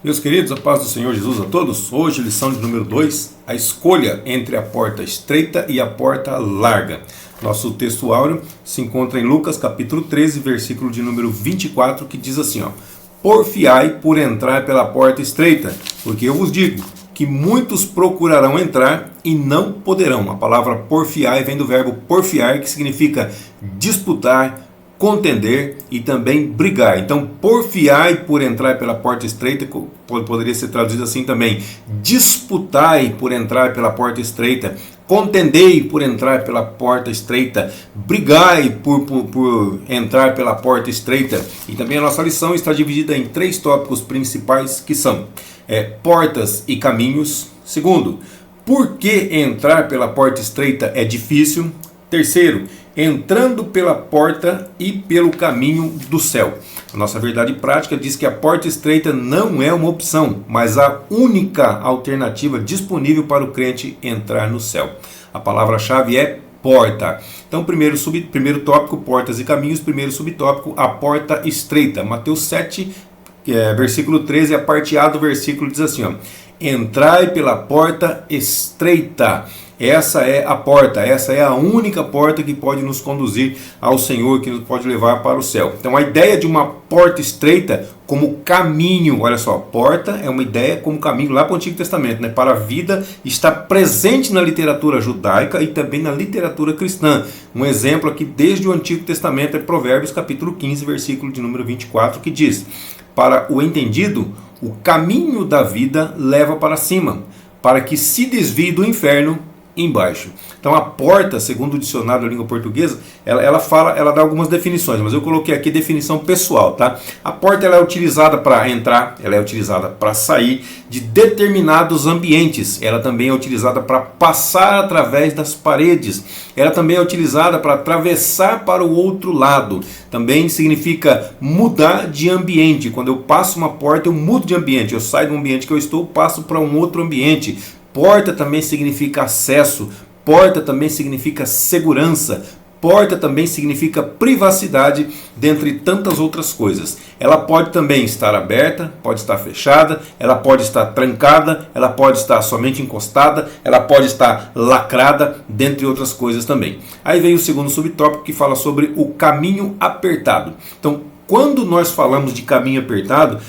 Meus queridos, a paz do Senhor Jesus a todos. Hoje, lição de número 2, a escolha entre a porta estreita e a porta larga. Nosso texto áureo se encontra em Lucas capítulo 13, versículo de número 24, que diz assim, porfiai por entrar pela porta estreita, porque eu vos digo que muitos procurarão entrar e não poderão. A palavra porfiai vem do verbo porfiar, que significa disputar, contender e também brigar. Então, porfiai por entrar pela porta estreita, poderia ser traduzido assim também: disputai por entrar pela porta estreita, contendei por entrar pela porta estreita, brigai por entrar pela porta estreita. E também a nossa lição está dividida em 3 tópicos principais, que são portas e caminhos. Segundo, por que entrar pela porta estreita é difícil. Terceiro, entrando pela porta e pelo caminho do céu. A nossa verdade prática diz que a porta estreita não é uma opção, mas a única alternativa disponível para o crente entrar no céu. A palavra-chave é porta. Então, primeiro tópico, portas e caminhos. Primeiro subtópico, a porta estreita. Mateus 7, versículo 13, a parte A do versículo diz assim, entrai pela porta estreita. Essa é a porta, essa é a única porta que pode nos conduzir ao Senhor, que nos pode levar para o céu. Então a ideia de uma porta estreita como caminho, olha só, porta é uma ideia como caminho lá para o Antigo Testamento, para a vida, está presente na literatura judaica e também na literatura cristã. Um exemplo aqui desde o Antigo Testamento é Provérbios capítulo 15, versículo de número 24, que diz: para o entendido, o caminho da vida leva para cima, para que se desvie do inferno embaixo. Então a porta, segundo o dicionário da língua portuguesa, ela dá algumas definições, mas eu coloquei aqui definição pessoal, tá? A porta ela é utilizada para entrar, ela é utilizada para sair de determinados ambientes, ela também é utilizada para passar através das paredes, ela também é utilizada para atravessar para o outro lado, também significa mudar de ambiente. Quando eu passo uma porta, eu mudo de ambiente, eu saio do ambiente que eu estou, passo para um outro ambiente. Porta também significa acesso, porta também significa segurança, porta também significa privacidade, dentre tantas outras coisas. Ela pode também estar aberta, pode estar fechada, ela pode estar trancada, ela pode estar somente encostada, ela pode estar lacrada, dentre outras coisas também. Aí vem o segundo subtópico, que fala sobre o caminho apertado. Então, quando nós falamos de caminho apertado,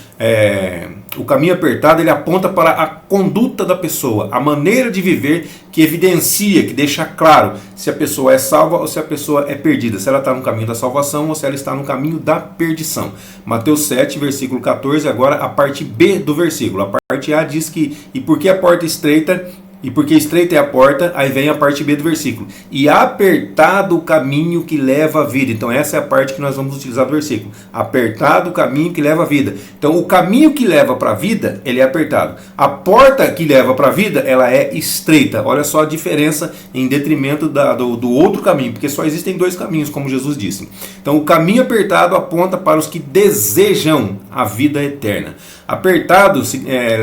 o caminho apertado ele aponta para a conduta da pessoa, a maneira de viver que evidencia, que deixa claro se a pessoa é salva ou se a pessoa é perdida, se ela está no caminho da salvação ou se ela está no caminho da perdição. Mateus 7, versículo 14, agora a parte B do versículo. A parte A diz que, e por que a porta estreita? E porque estreita é a porta, aí vem a parte B do versículo. E apertado o caminho que leva à vida. Então essa é a parte que nós vamos utilizar do versículo. Apertado o caminho que leva à vida. Então o caminho que leva para a vida, ele é apertado. A porta que leva para a vida, ela é estreita. Olha só a diferença em detrimento do outro caminho. Porque só existem 2 caminhos, como Jesus disse. Então o caminho apertado aponta para os que desejam a vida eterna. Apertado,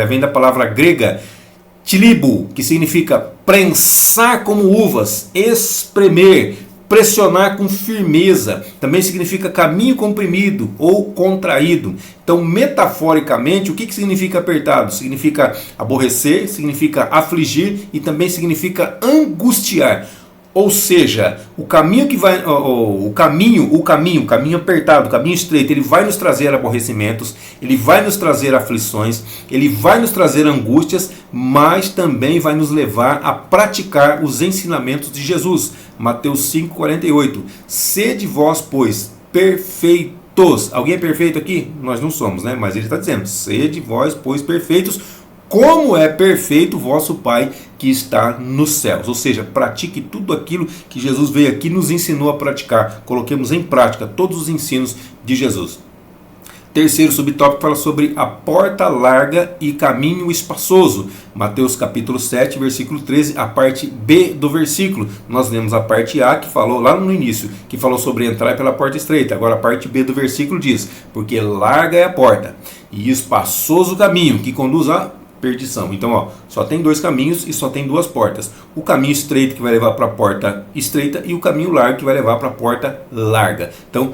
vem da palavra grega tilibo, que significa prensar como uvas, espremer, pressionar com firmeza. Também significa caminho comprimido ou contraído. Então, metaforicamente, o que significa apertado? Significa aborrecer, significa afligir e também significa angustiar. Ou seja, o caminho apertado, o caminho estreito, ele vai nos trazer aborrecimentos, ele vai nos trazer aflições, ele vai nos trazer angústias, mas também vai nos levar a praticar os ensinamentos de Jesus. Mateus 5,48. Sede vós, pois, perfeitos. Alguém é perfeito aqui? Nós não somos, né? Mas ele está dizendo, sede vós, pois, perfeitos, como é perfeito o vosso Pai que está nos céus. Ou seja, pratique tudo aquilo que Jesus veio aqui e nos ensinou a praticar. Coloquemos em prática todos os ensinos de Jesus. Terceiro subtópico fala sobre a porta larga e caminho espaçoso. Mateus capítulo 7, versículo 13, a parte B do versículo. Nós lemos a parte A, que falou lá no início, que falou sobre entrar pela porta estreita. Agora a parte B do versículo diz: porque larga é a porta e espaçoso o caminho que conduz a perdição. Então, só tem 2 caminhos e só tem 2 portas. O caminho estreito que vai levar para a porta estreita e o caminho largo que vai levar para a porta larga. Então,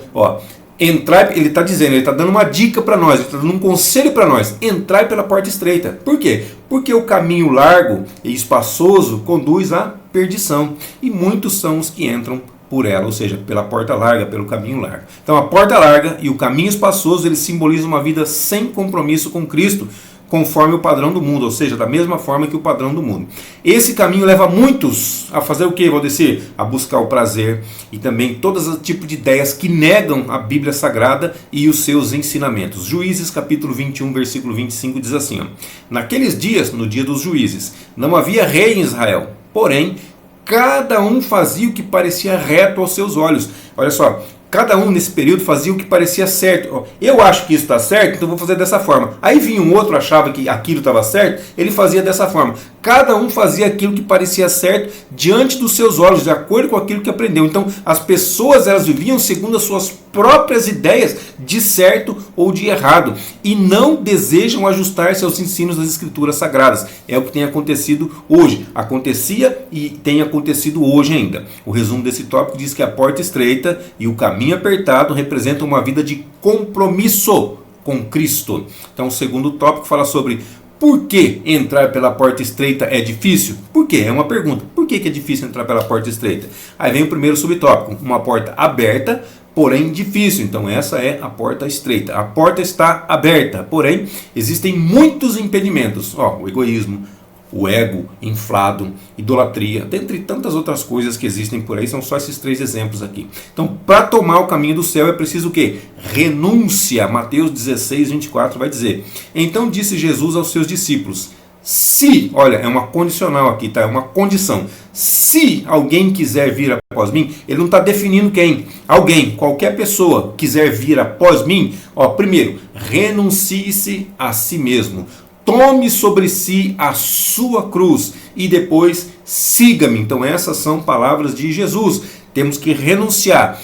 Entrai, ele está dizendo, ele está dando uma dica para nós, ele está dando um conselho para nós. Entrai pela porta estreita. Por quê? Porque o caminho largo e espaçoso conduz à perdição. E muitos são os que entram por ela, ou seja, pela porta larga, pelo caminho largo. Então a porta larga e o caminho espaçoso, eles simbolizam uma vida sem compromisso com Cristo, conforme o padrão do mundo, ou seja, da mesma forma que o padrão do mundo. Esse caminho leva muitos a fazer o que, Valdecir? A buscar o prazer e também todos os tipos de ideias que negam a Bíblia Sagrada e os seus ensinamentos. Juízes capítulo 21, versículo 25 diz assim, ó, naqueles dias, no dia dos juízes, não havia rei em Israel, porém, cada um fazia o que parecia reto aos seus olhos. Olha só, cada um nesse período fazia o que parecia certo. Eu acho que isso está certo, então vou fazer dessa forma. Aí vinha um outro, achava que aquilo estava certo, ele fazia dessa forma. Cada um fazia aquilo que parecia certo diante dos seus olhos, de acordo com aquilo que aprendeu. Então as pessoas, elas viviam segundo as suas próprias ideias de certo ou de errado e não desejam ajustar-se aos ensinos das Escrituras Sagradas. É o que tem acontecido hoje. Acontecia e tem acontecido hoje ainda. O resumo desse tópico diz que a porta estreita e o caminho apertado representam uma vida de compromisso com Cristo. Então o segundo tópico fala sobre por que entrar pela porta estreita é difícil? Por quê? É uma pergunta. Por que é difícil entrar pela porta estreita? Aí vem o primeiro subtópico, uma porta aberta, porém difícil. Então essa é a porta estreita. A porta está aberta, porém existem muitos impedimentos. O egoísmo, o ego inflado, idolatria, dentre tantas outras coisas que existem por aí, são só esses 3 exemplos aqui. Então, para tomar o caminho do céu é preciso o quê? Renúncia. Mateus 16, 24 vai dizer, então disse Jesus aos seus discípulos, se, olha, é uma condicional aqui, tá? É uma condição. Se alguém quiser vir após mim, ele não está definindo quem. Alguém, qualquer pessoa quiser vir após mim, primeiro, renuncie-se a si mesmo. Tome sobre si a sua cruz e depois siga-me. Então essas são palavras de Jesus. Temos que renunciar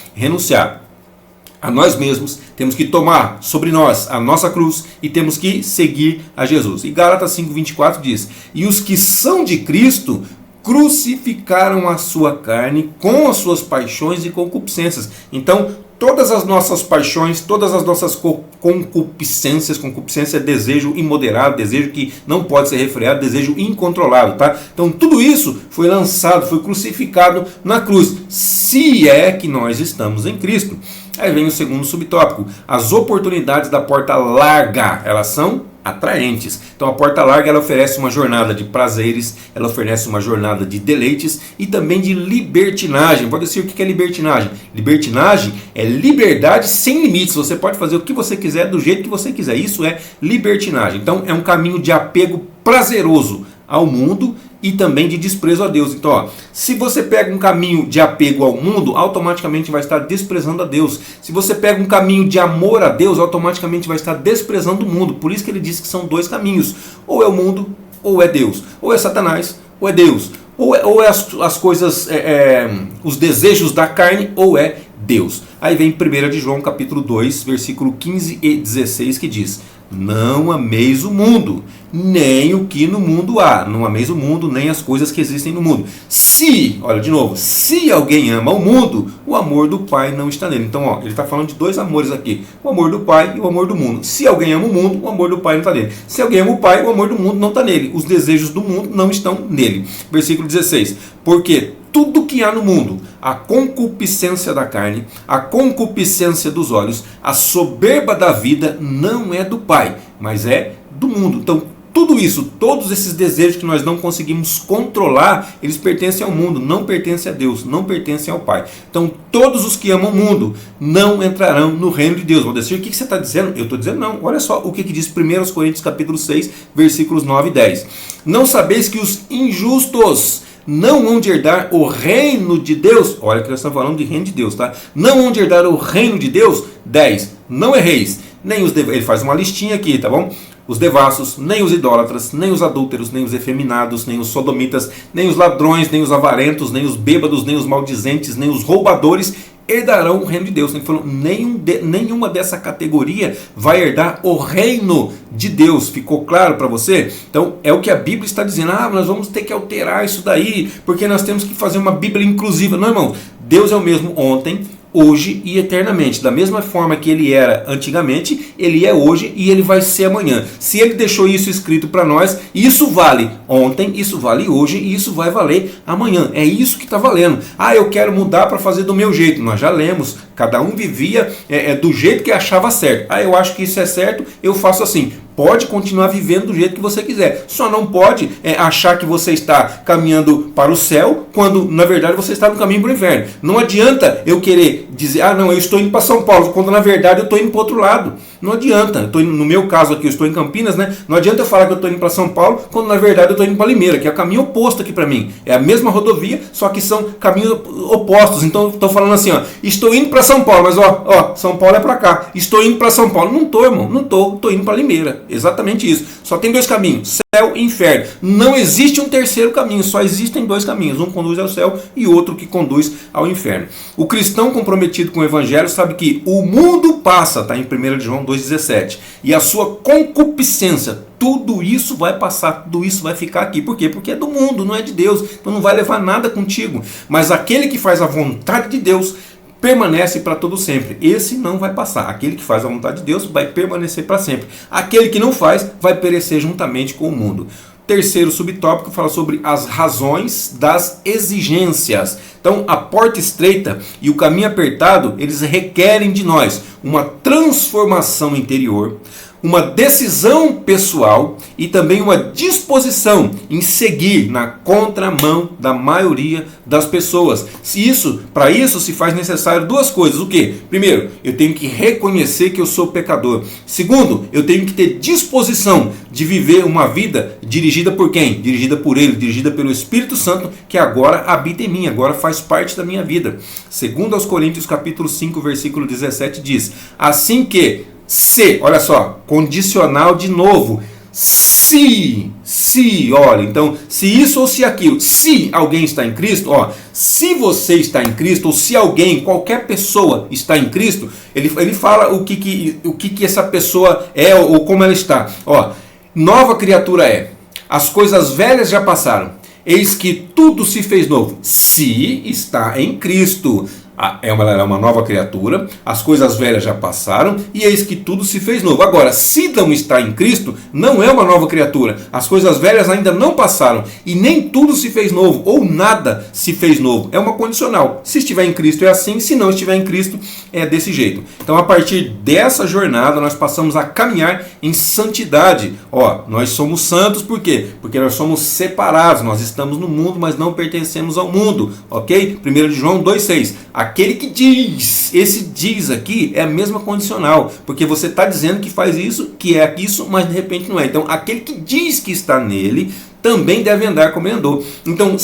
a nós mesmos, temos que tomar sobre nós a nossa cruz e temos que seguir a Jesus. E Gálatas 5:24 diz, e os que são de Cristo crucificaram a sua carne com as suas paixões e concupiscências. Então, todas as nossas paixões, todas as nossas concupiscências, concupiscência é desejo imoderado, desejo que não pode ser refreado, desejo incontrolável, tá? Então tudo isso foi lançado, foi crucificado na cruz, se é que nós estamos em Cristo. Aí vem o segundo subtópico, as oportunidades da porta larga, elas são atraentes. Então a porta larga, ela oferece uma jornada de prazeres, ela oferece uma jornada de deleites e também de libertinagem. Pode dizer o que é libertinagem? Libertinagem é liberdade sem limites. Você pode fazer o que você quiser do jeito que você quiser. Isso é libertinagem. Então é um caminho de apego prazeroso ao mundo e também de desprezo a Deus. Então, se você pega um caminho de apego ao mundo, automaticamente vai estar desprezando a Deus. Se você pega um caminho de amor a Deus, automaticamente vai estar desprezando o mundo. Por isso que ele diz que são 2 caminhos. Ou é o mundo, ou é Deus. Ou é Satanás, ou é Deus. Ou é as coisas, os desejos da carne, ou é Deus. Aí vem 1 de João capítulo 2, versículo 15 e 16, que diz, não ameis o mundo, nem o que no mundo há. Não ameis o mundo, nem as coisas que existem no mundo. Se, olha de novo, se alguém ama o mundo, o amor do Pai não está nele. Então, ele está falando de 2 amores aqui. O amor do Pai e o amor do mundo. Se alguém ama o mundo, o amor do Pai não está nele. Se alguém ama o Pai, o amor do mundo não está nele. Os desejos do mundo não estão nele. Versículo 16. Porque tudo que há no mundo, a concupiscência da carne, a concupiscência dos olhos, a soberba da vida, não é do Pai, mas é do mundo. Então, tudo isso, todos esses desejos que nós não conseguimos controlar, eles pertencem ao mundo, não pertencem a Deus, não pertencem ao Pai. Então, todos os que amam o mundo não entrarão no reino de Deus. Vão dizer, o que você está dizendo? Eu estou dizendo não. Olha só o que diz 1 Coríntios capítulo 6, versículos 9 e 10. Não sabeis que os injustos não hão de herdar o reino de Deus? Olha que nós estamos falando de reino de Deus, tá? Não hão de herdar o reino de Deus? 10. Não erreis. Nem os ele faz uma listinha aqui, tá bom? Os devassos, nem os idólatras, nem os adúlteros, nem os efeminados, nem os sodomitas, nem os ladrões, nem os avarentos, nem os bêbados, nem os maldizentes, nem os roubadores herdarão o reino de Deus. Ele falou, nenhuma dessa categoria vai herdar o reino de Deus. Ficou claro para você? Então é o que a Bíblia está dizendo. Nós vamos ter que alterar isso daí, porque nós temos que fazer uma Bíblia inclusiva. Não, irmão, Deus é o mesmo ontem, hoje e eternamente. Da mesma forma que ele era antigamente, ele é hoje e ele vai ser amanhã. Se ele deixou isso escrito para nós, isso vale ontem, isso vale hoje e isso vai valer amanhã. É isso que está valendo. Ah, eu quero mudar para fazer do meu jeito. Nós já lemos, cada um vivia do jeito que achava certo. Ah, eu acho que isso é certo, eu faço assim. Pode continuar vivendo do jeito que você quiser. Só não pode achar que você está caminhando para o céu, quando na verdade você está no caminho para o inferno. Não adianta eu querer dizer, ah não, eu estou indo para São Paulo, quando na verdade eu estou indo para o outro lado. Não adianta. Eu estou indo, no meu caso aqui, eu estou em Campinas, né? Não adianta eu falar que eu estou indo para São Paulo, quando na verdade eu estou indo para Limeira, que é o caminho oposto aqui para mim. É a mesma rodovia, só que são caminhos opostos. Então estou falando assim, ó, estou indo para São Paulo, mas ó, São Paulo é para cá. Estou indo para São Paulo. Não estou, irmão, não estou indo para Limeira. Exatamente isso. Só tem dois caminhos, céu e inferno. Não existe um terceiro caminho, só existem dois caminhos. Um conduz ao céu e outro que conduz ao inferno. O cristão comprometido com o evangelho sabe que o mundo passa, está em 1 João 2,17. E a sua concupiscência, tudo isso vai passar, tudo isso vai ficar aqui. Por quê? Porque é do mundo, não é de Deus. Então não vai levar nada contigo. Mas aquele que faz a vontade de Deus permanece para todo sempre. Esse não vai passar. Aquele que faz a vontade de Deus vai permanecer para sempre. Aquele que não faz vai perecer juntamente com o mundo. Terceiro subtópico fala sobre as razões das exigências. Então, a porta estreita e o caminho apertado, eles requerem de nós uma transformação interior, uma decisão pessoal e também uma disposição em seguir na contramão da maioria das pessoas. Para isso se faz necessário duas coisas. O quê? Primeiro, eu tenho que reconhecer que eu sou pecador. Segundo, eu tenho que ter disposição de viver uma vida dirigida por quem? Dirigida por Ele, dirigida pelo Espírito Santo, que agora habita em mim, agora faz parte da minha vida. Segundo aos Coríntios capítulo 5, versículo 17 diz: assim que olha só, condicional de novo, olha, então, se isso ou se aquilo, se alguém está em Cristo, se você está em Cristo, ou se alguém, qualquer pessoa está em Cristo, ele fala o que essa pessoa é ou como ela está. Nova criatura é, as coisas velhas já passaram, eis que tudo se fez novo, se está em Cristo. Ela é uma nova criatura, as coisas velhas já passaram e eis que tudo se fez novo. Agora, se não está em Cristo, não é uma nova criatura, as coisas velhas ainda não passaram e nem tudo se fez novo, ou nada se fez novo. É uma condicional. Se estiver em Cristo é assim, se não estiver em Cristo é desse jeito. Então, a partir dessa jornada, nós passamos a caminhar em santidade. Nós somos santos por quê? Porque nós somos separados, nós estamos no mundo, mas não pertencemos ao mundo, ok? 1 João 2,6. Aquele que diz, esse diz aqui é a mesma condicional, porque você está dizendo que faz isso, que é isso, mas de repente não é. Então, aquele que diz que está nele também deve andar como ele andou. Então,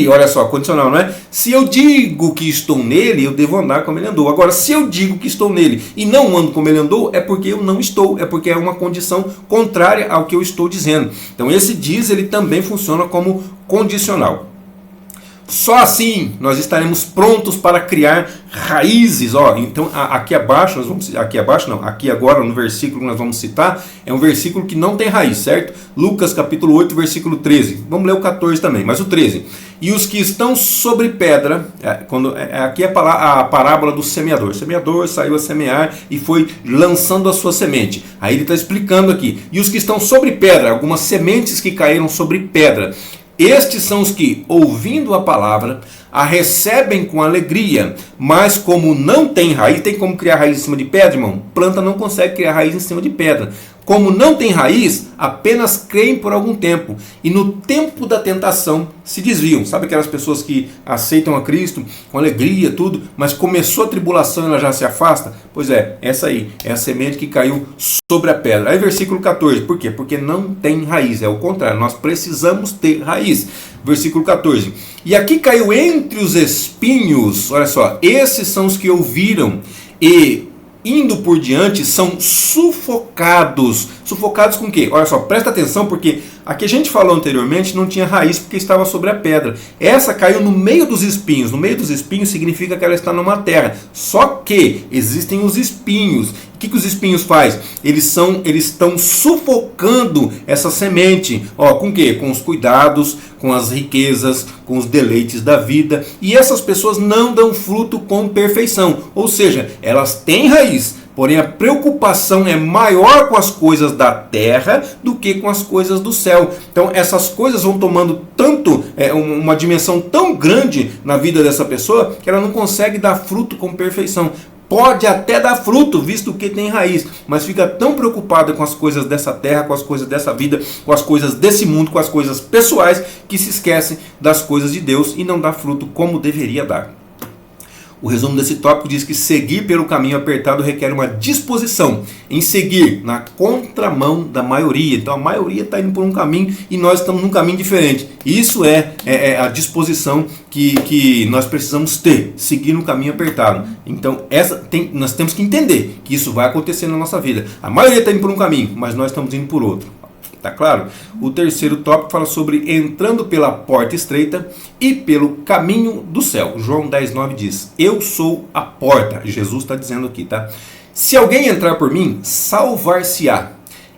olha só, condicional, não é? Se eu digo que estou nele, eu devo andar como ele andou. Agora, se eu digo que estou nele e não ando como ele andou, é porque eu não estou, é porque é uma condição contrária ao que eu estou dizendo. Então, esse diz, ele também funciona como condicional. Só assim nós estaremos prontos para criar raízes. Então aqui abaixo, aqui agora no versículo que nós vamos citar, é um versículo que não tem raiz, certo? Lucas capítulo 8, versículo 13. Vamos ler o 14 também, mas o 13. E os que estão sobre pedra, aqui é a parábola do semeador. O semeador saiu a semear e foi lançando a sua semente. Aí ele está explicando aqui. E os que estão sobre pedra, algumas sementes que caíram sobre pedra. Estes são os que, ouvindo a palavra, a recebem com alegria, mas como não tem raiz, tem como criar raiz em cima de pedra, irmão? Planta não consegue criar raiz em cima de pedra. Como não tem raiz, apenas creem por algum tempo, e no tempo da tentação se desviam. Sabe aquelas pessoas que aceitam a Cristo com alegria, tudo, mas começou a tribulação e ela já se afasta? Pois é, essa aí é a semente que caiu sobre a pedra. Aí versículo 14, por quê? Porque não tem raiz, é o contrário, nós precisamos ter raiz. Versículo 14, e aqui caiu entre os espinhos, olha só, esses são os que ouviram e indo por diante são sufocados. Sufocados com o quê? Olha só, presta atenção, porque a que a gente falou anteriormente não tinha raiz porque estava sobre a pedra. Essa caiu no meio dos espinhos. No meio dos espinhos significa que ela está numa terra. Só que existem os espinhos. O que os espinhos fazem? Eles estão sufocando essa semente. Com o quê? Com os cuidados, com as riquezas, com os deleites da vida. E essas pessoas não dão fruto com perfeição. Ou seja, elas têm raiz, porém a preocupação é maior com as coisas da terra do que com as coisas do céu. Então essas coisas vão tomando uma dimensão tão grande na vida dessa pessoa que ela não consegue dar fruto com perfeição. Pode até dar fruto, visto que tem raiz, mas fica tão preocupada com as coisas dessa terra, com as coisas dessa vida, com as coisas desse mundo, com as coisas pessoais, que se esquece das coisas de Deus e não dá fruto como deveria dar. O resumo desse tópico diz que seguir pelo caminho apertado requer uma disposição em seguir na contramão da maioria. Então a maioria está indo por um caminho e nós estamos num caminho diferente. Isso é a disposição que nós precisamos ter, seguir no caminho apertado. Então nós temos que entender que isso vai acontecer na nossa vida. A maioria está indo por um caminho, mas nós estamos indo por outro. Tá claro? O terceiro tópico fala sobre entrando pela porta estreita e pelo caminho do céu. João 10,9 diz: eu sou a porta. Jesus está dizendo aqui, tá? Se alguém entrar por mim, salvar-se-á.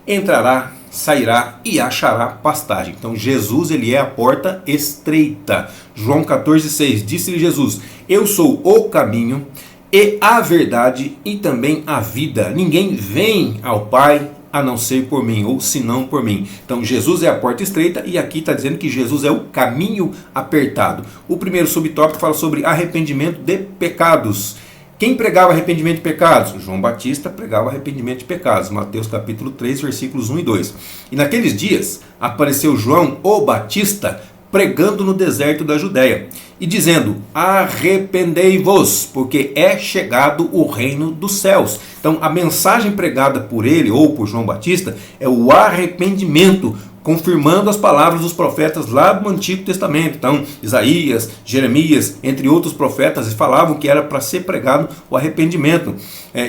Entrará, sairá e achará pastagem. Então Jesus, ele é a porta estreita. João 14,6 disse-lhe Jesus: eu sou o caminho e a verdade e também a vida. Ninguém vem ao Pai a não ser por mim, ou se não por mim. Então Jesus é a porta estreita e aqui está dizendo que Jesus é o caminho apertado. O primeiro subtópico fala sobre arrependimento de pecados. Quem pregava arrependimento de pecados? João Batista pregava arrependimento de pecados. Mateus capítulo 3, versículos 1 e 2. E naqueles dias apareceu João o Batista pregando no deserto da Judéia e dizendo: arrependei-vos, porque é chegado o reino dos céus. Então a mensagem pregada por ele ou por João Batista é o arrependimento, confirmando as palavras dos profetas lá do Antigo Testamento. Então Isaías, Jeremias, entre outros profetas, falavam que era para ser pregado o arrependimento.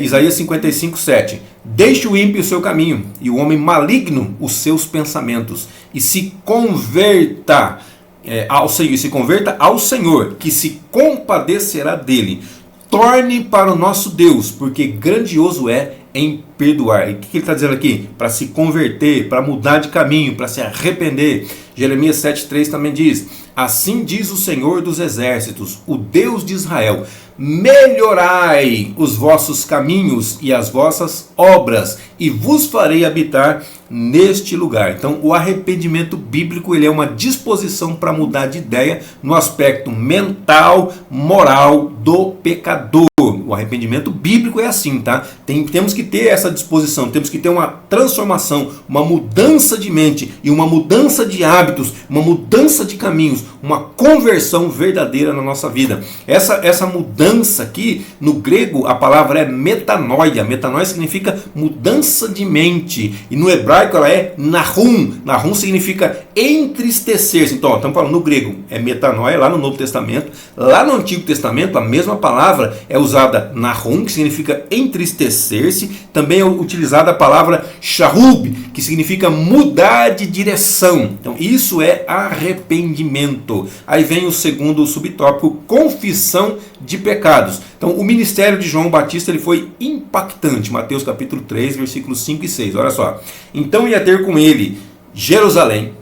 Isaías 55:7. Deixe o ímpio o seu caminho e o homem maligno os seus pensamentos, e se converta ao Senhor, que se compadecerá dele. Torne para o nosso Deus, porque grandioso é em perdoar. E o que ele está dizendo aqui? Para se converter, para mudar de caminho, para se arrepender. Jeremias 7,3 também diz: assim diz o Senhor dos exércitos, o Deus de Israel: melhorai os vossos caminhos e as vossas obras, e vos farei habitar neste lugar. Então o arrependimento bíblico, ele é uma disposição para mudar de ideia no aspecto mental, moral do pecador. O arrependimento bíblico é assim, tá? Temos que ter essa disposição, temos que ter uma transformação, uma mudança de mente e uma mudança de hábitos, uma mudança de caminhos, uma conversão verdadeira na nossa vida. Essa mudança aqui, no grego, a palavra é metanoia. Metanoia significa mudança de mente. E no hebraico ela é nahum. Nahum significa entristecer-se. Então, estamos falando no grego, é metanoia lá no Novo Testamento. Lá no Antigo Testamento, a mesma palavra é usada nahum, que significa entristecer-se. Também é utilizada a palavra shahub, que significa mudar de direção. Então, isso é arrependimento. Aí vem o segundo subtópico, confissão de pecados. Então, o ministério de João Batista, ele foi impactante. Mateus capítulo 3, versículos 5 e 6. Olha só. Então ia ter com ele Jerusalém,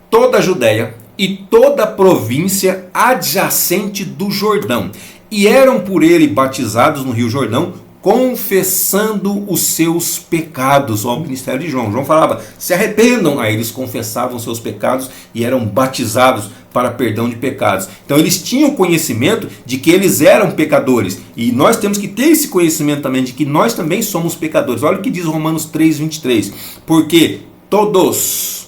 toda a Judéia e toda a província adjacente do Jordão. E eram por ele batizados no Rio Jordão, confessando os seus pecados. Ó, o ministério de João. João falava: se arrependam. Aí eles confessavam seus pecados e eram batizados para perdão de pecados. Então eles tinham conhecimento de que eles eram pecadores. E nós temos que ter esse conhecimento também de que nós também somos pecadores. Olha o que diz Romanos 3:23. Porque todos,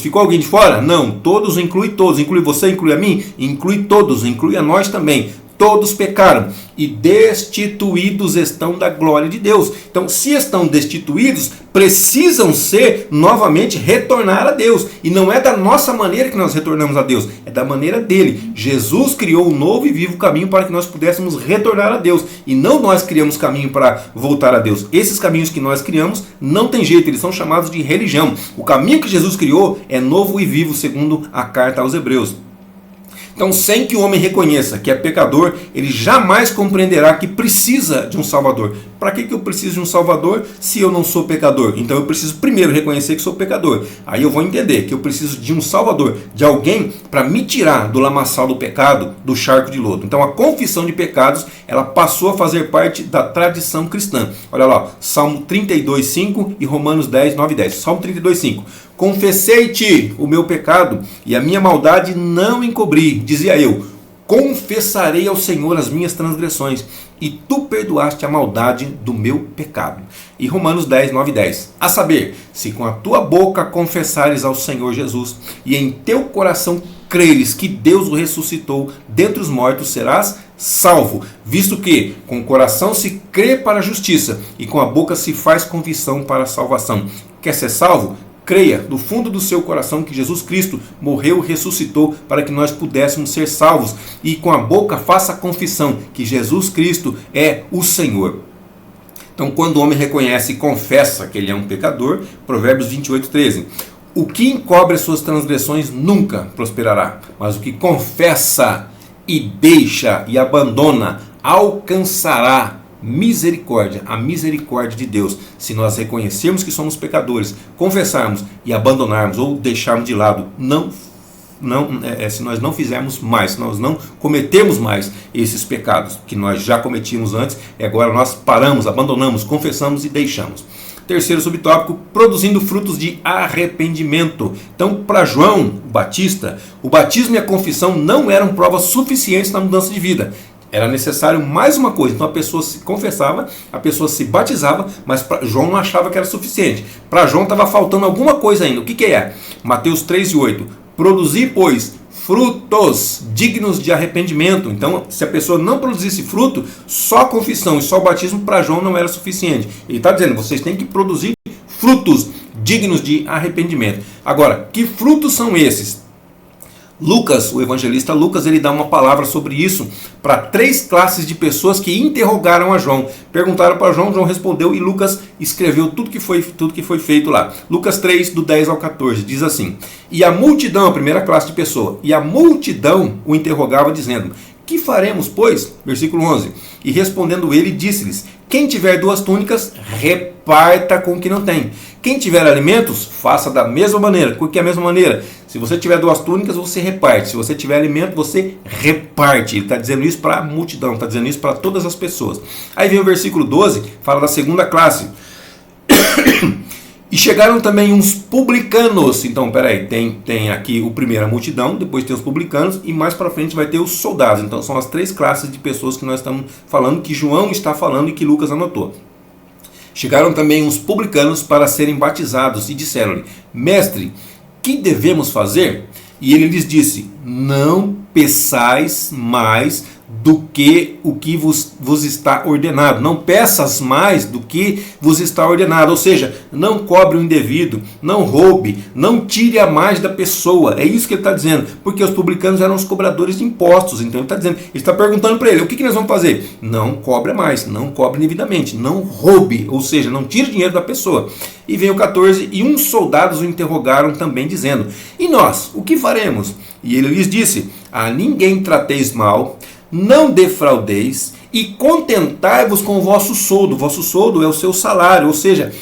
ficou alguém de fora? Não, todos inclui todos. Inclui você, inclui a mim? Inclui todos, inclui a nós também. Todos pecaram e destituídos estão da glória de Deus. Então, se estão destituídos, precisam ser novamente retornar a Deus. E não é da nossa maneira que nós retornamos a Deus, é da maneira dele. Jesus criou um novo e vivo caminho para que nós pudéssemos retornar a Deus. E não nós criamos caminho para voltar a Deus. Esses caminhos que nós criamos não tem jeito, eles são chamados de religião. O caminho que Jesus criou é novo e vivo, segundo a carta aos Hebreus. Então, sem que o homem reconheça que é pecador, ele jamais compreenderá que precisa de um Salvador. Para que eu preciso de um Salvador se eu não sou pecador? Então eu preciso primeiro reconhecer que sou pecador. Aí eu vou entender que eu preciso de um Salvador, de alguém para me tirar do lamaçal do pecado, do charco de lodo. Então a confissão de pecados, ela passou a fazer parte da tradição cristã. Olha lá, Salmo 32:5 e Romanos 10:9-10. Salmo 32:5. Confessei-te o meu pecado e a minha maldade não encobri. Dizia eu, confessarei ao Senhor as minhas transgressões, e tu perdoaste a maldade do meu pecado. E Romanos 10:9-10. A saber, se com a tua boca confessares ao Senhor Jesus, e em teu coração creres que Deus o ressuscitou dentre os mortos, serás salvo, visto que com o coração se crê para a justiça, e com a boca se faz confissão para a salvação. Quer ser salvo? Creia do fundo do seu coração que Jesus Cristo morreu e ressuscitou para que nós pudéssemos ser salvos. E com a boca faça a confissão que Jesus Cristo é o Senhor. Então, quando o homem reconhece e confessa que ele é um pecador, Provérbios 28:13. O que encobre as suas transgressões nunca prosperará, mas o que confessa e deixa e abandona alcançará misericórdia, a misericórdia de Deus. Se nós reconhecermos que somos pecadores, confessarmos e abandonarmos ou deixarmos de lado, se nós não fizermos mais, se nós não cometemos mais esses pecados que nós já cometíamos antes, e agora nós paramos, abandonamos, confessamos e deixamos. Terceiro subtópico, produzindo frutos de arrependimento. Então, para João Batista, o batismo e a confissão não eram provas suficientes na mudança de vida. Era necessário mais uma coisa. Então a pessoa se confessava, a pessoa se batizava, mas João não achava que era suficiente. Para João estava faltando alguma coisa ainda. O que é? Mateus 3:8. Produzir, pois, frutos dignos de arrependimento. Então, se a pessoa não produzisse fruto, só a confissão e só o batismo para João não era suficiente. Ele está dizendo, vocês têm que produzir frutos dignos de arrependimento. Agora, que frutos são esses? Lucas, o evangelista Lucas, ele dá uma palavra sobre isso para 3 classes de pessoas que interrogaram a João. Perguntaram para João, João respondeu e Lucas escreveu tudo que foi feito lá. Lucas 3, do 10 ao 14, diz assim: E a multidão, a primeira classe de pessoa, e a multidão o interrogava dizendo, que faremos, pois? Versículo 11. E respondendo ele, disse-lhes, quem tiver 2 túnicas, reparta com o que não tem. Quem tiver alimentos, faça da mesma maneira. Por que a mesma maneira? Se você tiver 2 túnicas, você reparte. Se você tiver alimento, você reparte. Ele está dizendo isso para a multidão, está dizendo isso para todas as pessoas. Aí vem o versículo 12, fala da segunda classe. E chegaram também uns publicanos. Então, peraí, tem aqui o primeiro a multidão, depois tem os publicanos e mais para frente vai ter os soldados. Então são as 3 classes de pessoas que nós estamos falando, que João está falando e que Lucas anotou. Chegaram também uns publicanos para serem batizados e disseram-lhe, mestre, que devemos fazer? E ele lhes disse, não peçais mais do que o que vos está ordenado. Não peças mais do que vos está ordenado. Ou seja, não cobre o indevido, não roube, não tire a mais da pessoa. É isso que ele está dizendo. Porque os publicanos eram os cobradores de impostos. Então ele está dizendo, ele está perguntando para ele, o que nós vamos fazer? Não cobre mais, não cobre indevidamente, não roube. Ou seja, não tire dinheiro da pessoa. E vem o 14, e uns soldados o interrogaram também dizendo, e nós, o que faremos? E ele lhes disse, a ninguém trateis mal, não defraudeis e contentai-vos com o vosso soldo. O vosso soldo é o seu salário, ou seja,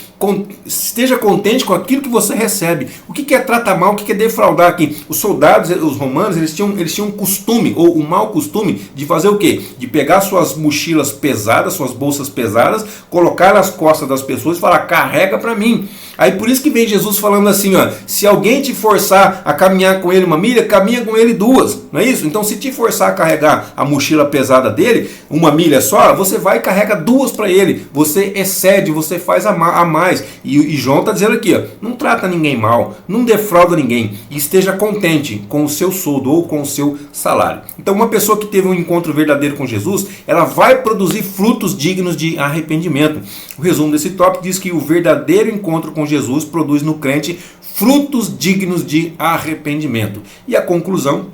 esteja contente com aquilo que você recebe. O que é tratar mal, o que é defraudar aqui? Os soldados, os romanos, eles tinham um costume, ou um mau costume, de fazer o quê? De pegar suas mochilas pesadas, suas bolsas pesadas, colocar nas costas das pessoas e falar, carrega para mim. Aí por isso que vem Jesus falando assim, ó, se alguém te forçar a caminhar com ele 1 milha, caminha com ele 2, não é isso? Então se te forçar a carregar a mochila pesada dele, 1 milha só, você vai e carrega 2 para ele, você excede, você faz a mais. E João está dizendo aqui, ó, não trata ninguém mal, não defrauda ninguém, e esteja contente com o seu soldo ou com o seu salário. Então uma pessoa que teve um encontro verdadeiro com Jesus, ela vai produzir frutos dignos de arrependimento. O resumo desse tópico diz que o verdadeiro encontro com Jesus produz no crente frutos dignos de arrependimento. E a conclusão,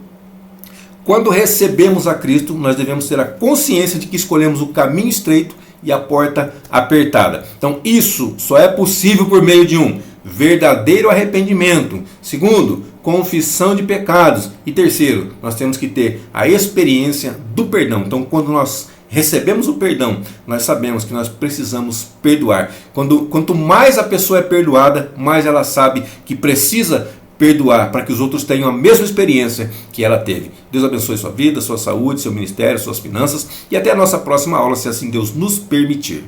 quando recebemos a Cristo, nós devemos ter a consciência de que escolhemos o caminho estreito e a porta apertada. Então isso só é possível por meio de um verdadeiro arrependimento. Segundo, confissão de pecados. E terceiro, nós temos que ter a experiência do perdão. Então, quando nós recebemos o perdão, nós sabemos que nós precisamos perdoar. Quanto mais a pessoa é perdoada, mais ela sabe que precisa perdoar para que os outros tenham a mesma experiência que ela teve. Deus abençoe sua vida, sua saúde, seu ministério, suas finanças e até a nossa próxima aula, se assim Deus nos permitir.